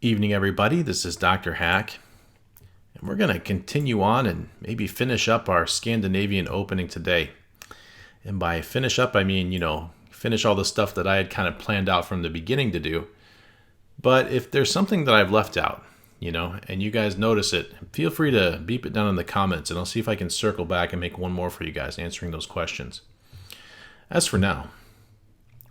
Evening, everybody. This is DrHack, and we're going to continue on and maybe finish up our Scandinavian opening today. And by finish up, I mean, finish all the stuff that I had kind of planned out from the beginning to do. But if there's something that I've left out, and you guys notice it, feel free to beep it down in the comments, and I'll see if I can circle back and make one more for you guys answering those questions. As for now,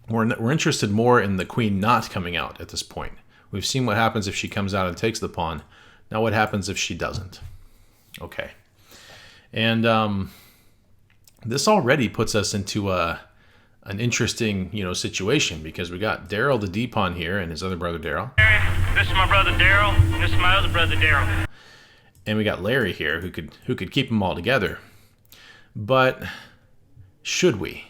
we're interested more in the queen not coming out at this point. We've seen what happens if she comes out and takes the pawn. Now what happens if she doesn't? Okay. And this already puts us into an interesting, situation, because we got Daryl the D-pawn here and his other brother Daryl. This is my brother Daryl. This is my other brother Daryl. And we got Larry here who could keep them all together. But should we?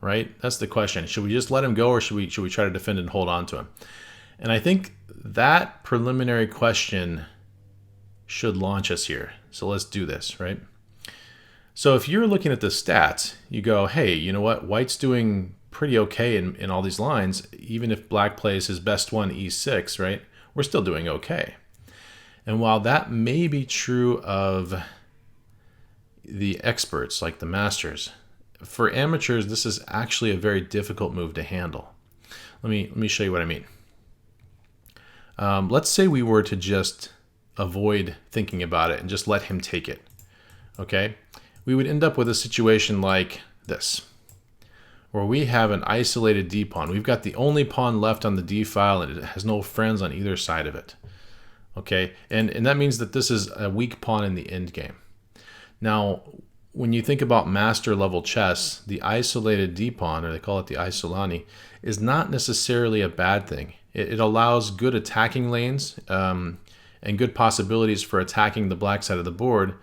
Right? That's the question. Should we just let him go, or should we try to defend and hold on to him? And I think that preliminary question should launch us here. So let's do this, right? So if you're looking at the stats, you go, hey, you know what? White's doing pretty okay in all these lines. Even if black plays his best one, e6, right? We're still doing okay. And while that may be true of the experts, like the masters, for amateurs, this is actually a very difficult move to handle. Let me show you what I mean. Let's say we were to just avoid thinking about it and just let him take it, okay? We would end up with a situation like this, where we have an isolated d-pawn. We've got the only pawn left on the d-file, and it has no friends on either side of it, okay? And that means that this is a weak pawn in the endgame. Now, when you think about master level chess, the isolated d-pawn, or they call it the isolani, is not necessarily a bad thing. It allows good attacking lanes and good possibilities for attacking the black side of the board.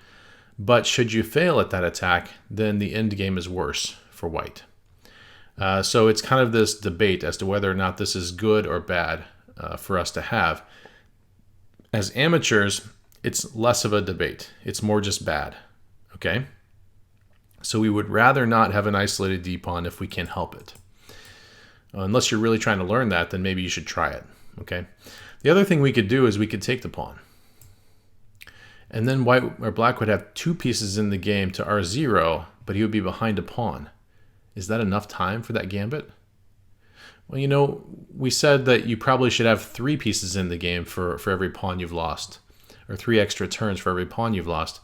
But should you fail at that attack, then the end game is worse for white. So it's kind of this debate as to whether or not this is good or bad for us to have. As amateurs, it's less of a debate. It's more just bad. Okay? So we would rather not have an isolated d-pawn if we can help it. Unless you're really trying to learn that, then maybe you should try it, okay? The other thing we could do is we could take the pawn. And then white or black would have two pieces in the game to r0, but he would be behind a pawn. Is that enough time for that gambit? Well, we said that you probably should have three pieces in the game for every pawn you've lost, or three extra turns for every pawn you've lost.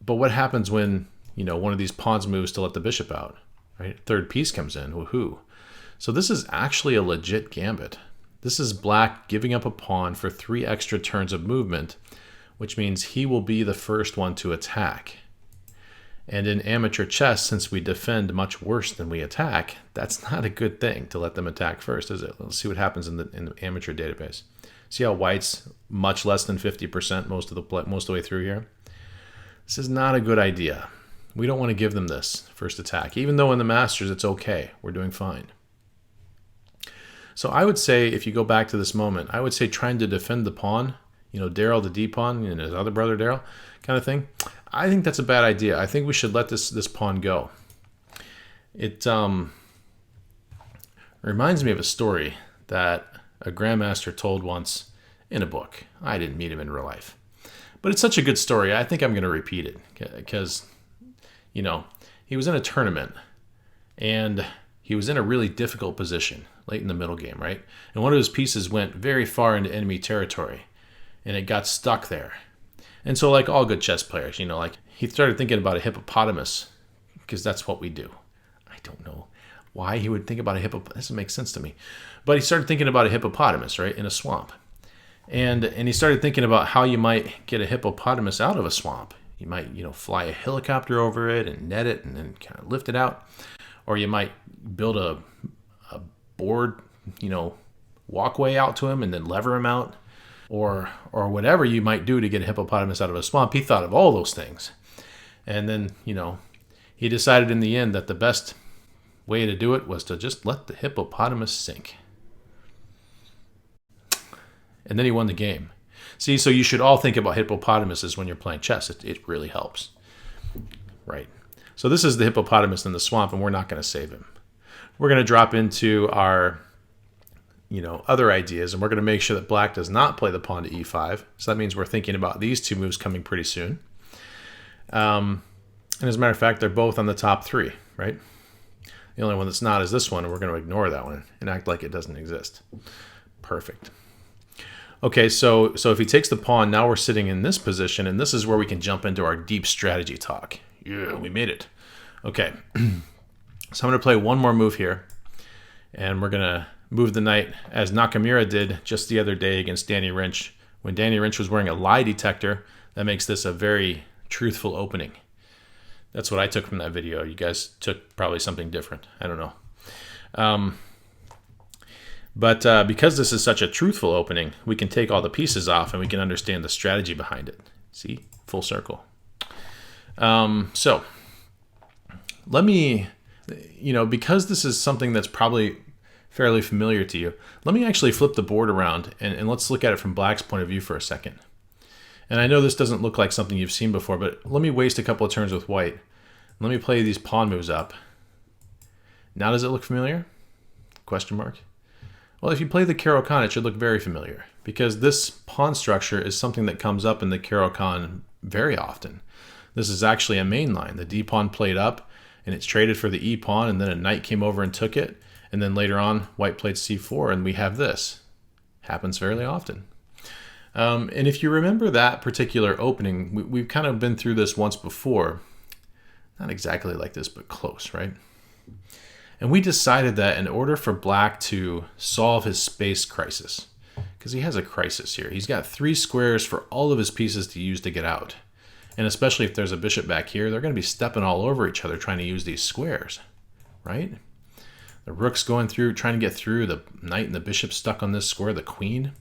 But what happens when, one of these pawns moves to let the bishop out, right? Third piece comes in, woohoo. So this is actually a legit gambit. This is black giving up a pawn for three extra turns of movement, which means he will be the first one to attack. And in amateur chess, since we defend much worse than we attack, that's not a good thing to let them attack first, is it? Let's see what happens in the amateur database. See how white's much less than 50% most of the way through here? This is not a good idea. We don't want to give them this first attack. Even though in the masters it's okay, we're doing fine. So I would say, if you go back to this moment, I would say trying to defend the pawn, Daryl the D-pawn and his other brother Daryl kind of thing, I think that's a bad idea. I think we should let this pawn go. It reminds me of a story that a grandmaster told once in a book. I didn't meet him in real life. But it's such a good story, I think I'm going to repeat it. Because, he was in a tournament, and he was in a really difficult position late in the middle game, right? And one of his pieces went very far into enemy territory, and it got stuck there. And so, like all good chess players, he started thinking about a hippopotamus, because that's what we do. I don't know why he would think about a hippopotamus. Doesn't make sense to me. But he started thinking about a hippopotamus, right, in a swamp. And he started thinking about how you might get a hippopotamus out of a swamp. You might, fly a helicopter over it and net it and then kind of lift it out. Or you might build a board, walkway out to him and then lever him out. Or whatever you might do to get a hippopotamus out of a swamp. He thought of all those things. And then, he decided in the end that the best way to do it was to just let the hippopotamus sink. And then he won the game. See, so you should all think about hippopotamuses when you're playing chess. It really helps. Right. So this is the hippopotamus in the swamp, and we're not going to save him. We're going to drop into our other ideas, and we're going to make sure that black does not play the pawn to e5. So that means we're thinking about these two moves coming pretty soon. And as a matter of fact, they're both on the top three, right? The only one that's not is this one, and we're going to ignore that one and act like it doesn't exist. Perfect. Okay, so if he takes the pawn, now we're sitting in this position, and this is where we can jump into our deep strategy talk. Yeah, we made it. Okay, so I'm going to play one more move here, and we're going to move the knight as Nakamura did just the other day against Danny Rinch. When Danny Rinch was wearing a lie detector, that makes this a very truthful opening. That's what I took from that video. You guys took probably something different. I don't know. But because this is such a truthful opening, we can take all the pieces off and we can understand the strategy behind it. See? Full circle. So let me, because this is something that's probably fairly familiar to you, let me actually flip the board around and let's look at it from black's point of view for a second. And I know this doesn't look like something you've seen before, but let me waste a couple of turns with white. Let me play these pawn moves up. Now does it look familiar? Question mark. Well, if you play the Caro-Kann, it should look very familiar, because this pawn structure is something that comes up in the Caro-Kann very often. This is actually a main line. The D pawn played up, and it's traded for the E pawn, and then a knight came over and took it, and then later on, white played C4, and we have this. Happens fairly often. And if you remember that particular opening, we've kind of been through this once before. Not exactly like this, but close, right? And we decided that in order for black to solve his space crisis, because he has a crisis here, he's got 3 squares for all of his pieces to use to get out. And especially if there's a bishop back here, they're going to be stepping all over each other trying to use these squares, right? The rook's going through, trying to get through, the knight and the bishop stuck on this square, the queen.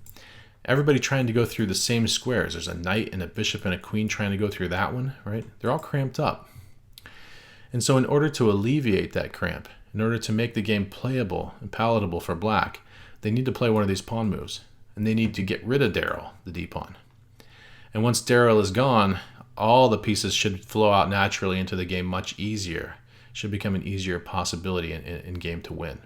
Everybody trying to go through the same squares. There's a knight and a bishop and a queen trying to go through that one, right? They're all cramped up. And so in order to alleviate that cramp, in order to make the game playable and palatable for black, they need to play one of these pawn moves. And they need to get rid of Darryl, the D-pawn. And once Darryl is gone, all the pieces should flow out naturally into the game much easier. Should become an easier possibility in game to win.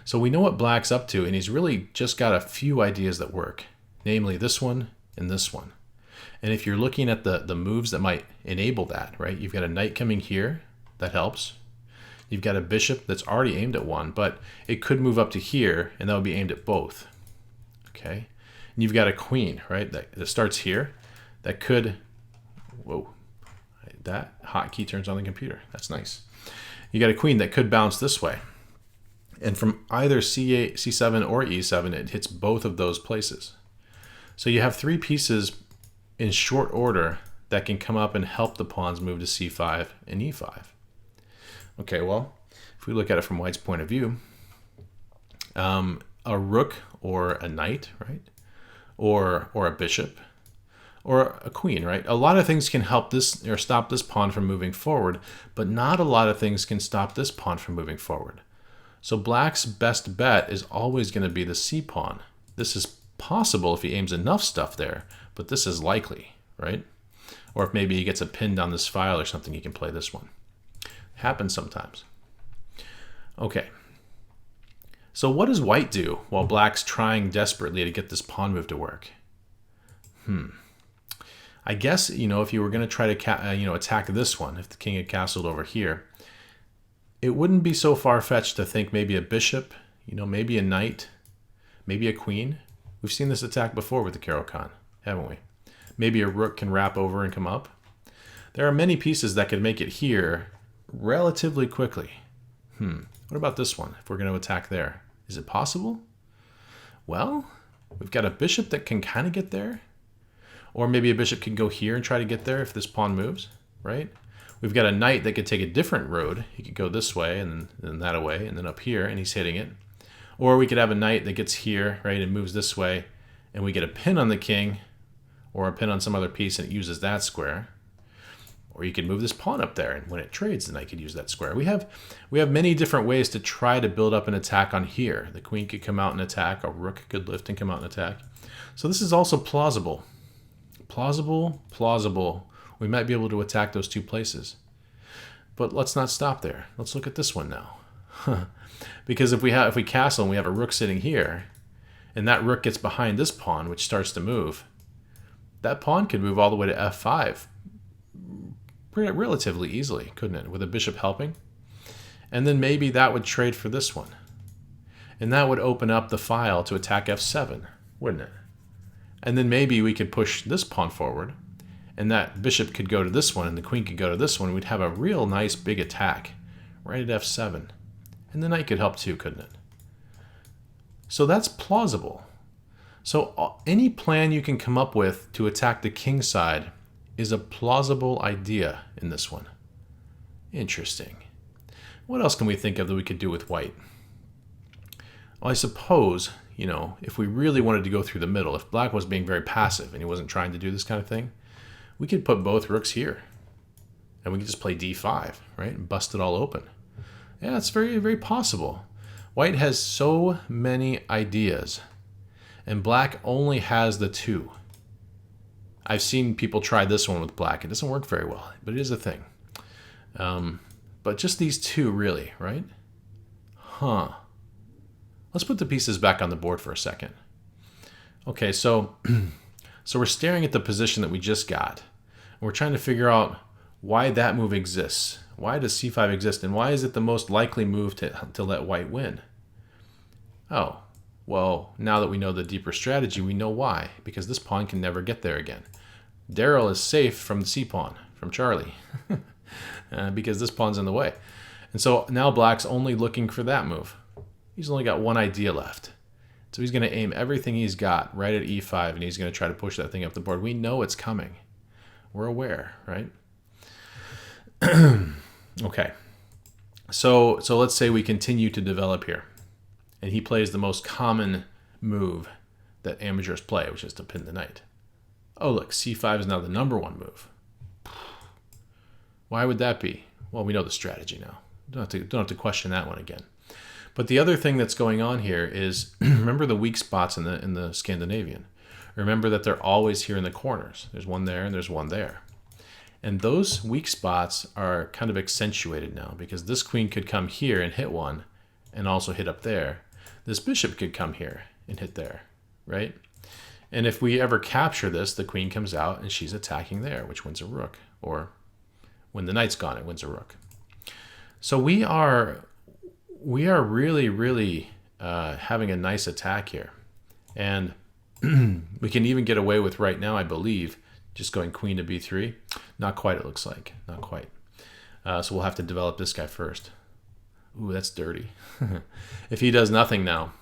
So we know what black's up to, and he's really just got a few ideas that work. Namely this one and this one. And if you're looking at the moves that might enable that, right? You've got a knight coming here, that helps. You've got a bishop that's already aimed at one, but it could move up to here, and that would be aimed at both. Okay? And you've got a queen, right? That starts here. That could, whoa, that hotkey turns on the computer. That's nice. You got a queen that could bounce this way. And from either C8, C7, or E7, it hits both of those places. So you have 3 pieces in short order that can come up and help the pawns move to C5 and E5. Okay, well, if we look at it from white's point of view, a rook or a knight, right? Or a bishop or a queen, right? A lot of things can help this or stop this pawn from moving forward, but not a lot of things can stop this pawn from moving forward. So black's best bet is always going to be the C pawn. This is possible if he aims enough stuff there, but this is likely, right? Or if maybe he gets a pin down this file or something, he can play this one. Happens sometimes. Okay. So what does white do while black's trying desperately to get this pawn move to work? I guess, if you were going to try to attack this one, if the king had castled over here, it wouldn't be so far-fetched to think maybe a bishop, maybe a knight, maybe a queen. We've seen this attack before with the Caro-Kann, haven't we? Maybe a rook can wrap over and come up. There are many pieces that could make it here relatively quickly. What about this one, if we're going to attack there? Is it possible? Well, we've got a bishop that can kind of get there. Or maybe a bishop can go here and try to get there if this pawn moves, right? We've got a knight that could take a different road. He could go this way and then that way and then up here, and he's hitting it. Or we could have a knight that gets here, right, and moves this way, and we get a pin on the king or a pin on some other piece and it uses that square. Or you could move this pawn up there, and when it trades, the knight could use that square. We have many different ways to try to build up an attack on here. The queen could come out and attack. A rook could lift and come out and attack. So this is also plausible. Plausible. We might be able to attack those 2 places. But let's not stop there. Let's look at this one now. Because if we castle and we have a rook sitting here, and that rook gets behind this pawn, which starts to move, that pawn could move all the way to f5 relatively easily, couldn't it, with a bishop helping? And then maybe that would trade for this one. And that would open up the file to attack f7, wouldn't it? And then maybe we could push this pawn forward, and that bishop could go to this one, and the queen could go to this one. We'd have a real nice big attack right at f7. And the knight could help too, couldn't it? So that's plausible. So any plan you can come up with to attack the king side is a plausible idea in this one. Interesting. What else can we think of that we could do with white? Well, I suppose, if we really wanted to go through the middle, if black was being very passive and he wasn't trying to do this kind of thing, we could put both rooks here. And we could just play d5, right? And bust it all open. Yeah, it's very, very possible. White has so many ideas, and black only has the two. I've seen people try this one with black. It doesn't work very well, but it is a thing. But just these two, really, right? Huh. Let's put the pieces back on the board for a second. Okay, so we're staring at the position that we just got. And we're trying to figure out why that move exists. Why does c5 exist? And why is it the most likely move to let white win? Oh, well, now that we know the deeper strategy, we know why. Because this pawn can never get there again. Daryl is safe from the c-pawn, from Charlie. Because this pawn's in the way. And so now black's only looking for that move. He's only got one idea left. So he's going to aim everything he's got right at e5, and he's going to try to push that thing up the board. We know it's coming. We're aware, right? Okay. So let's say we continue to develop here. And he plays the most common move that amateurs play, which is to pin the knight. Oh, look, c5 is now the number one move. Why would that be? Well, we know the strategy now. Don't have to question that one again. But the other thing that's going on here is, remember the weak spots in the Scandinavian. Remember that they're always here in the corners. There's one there and there's one there. And those weak spots are kind of accentuated now, because this queen could come here and hit one and also hit up there. This bishop could come here and hit there, right? And if we ever capture this, the queen comes out and she's attacking there, which wins a rook. Or when the knight's gone, it wins a rook. So we are really, really having a nice attack here. And we can even get away with right now, I believe, just going queen to b3. Not quite, it looks like. Not quite. So we'll have to develop this guy first. Ooh, that's dirty. If he does nothing now,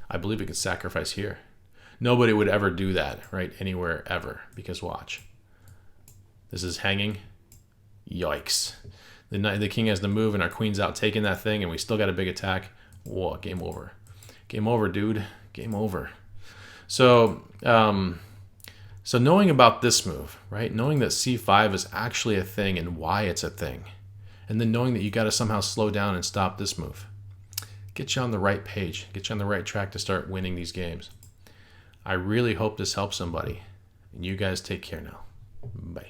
I believe we could sacrifice here. Nobody would ever do that, right? Anywhere, ever. Because watch. This is hanging. Yikes. The king has the move, and our queen's out taking that thing, and we still got a big attack. Whoa, game over. Game over, dude. Game over. So knowing about this move, right? Knowing that c5 is actually a thing and why it's a thing. And then knowing that you got to somehow slow down and stop this move. Get you on the right page. Get you on the right track to start winning these games. I really hope this helps somebody. And you guys take care now. Bye.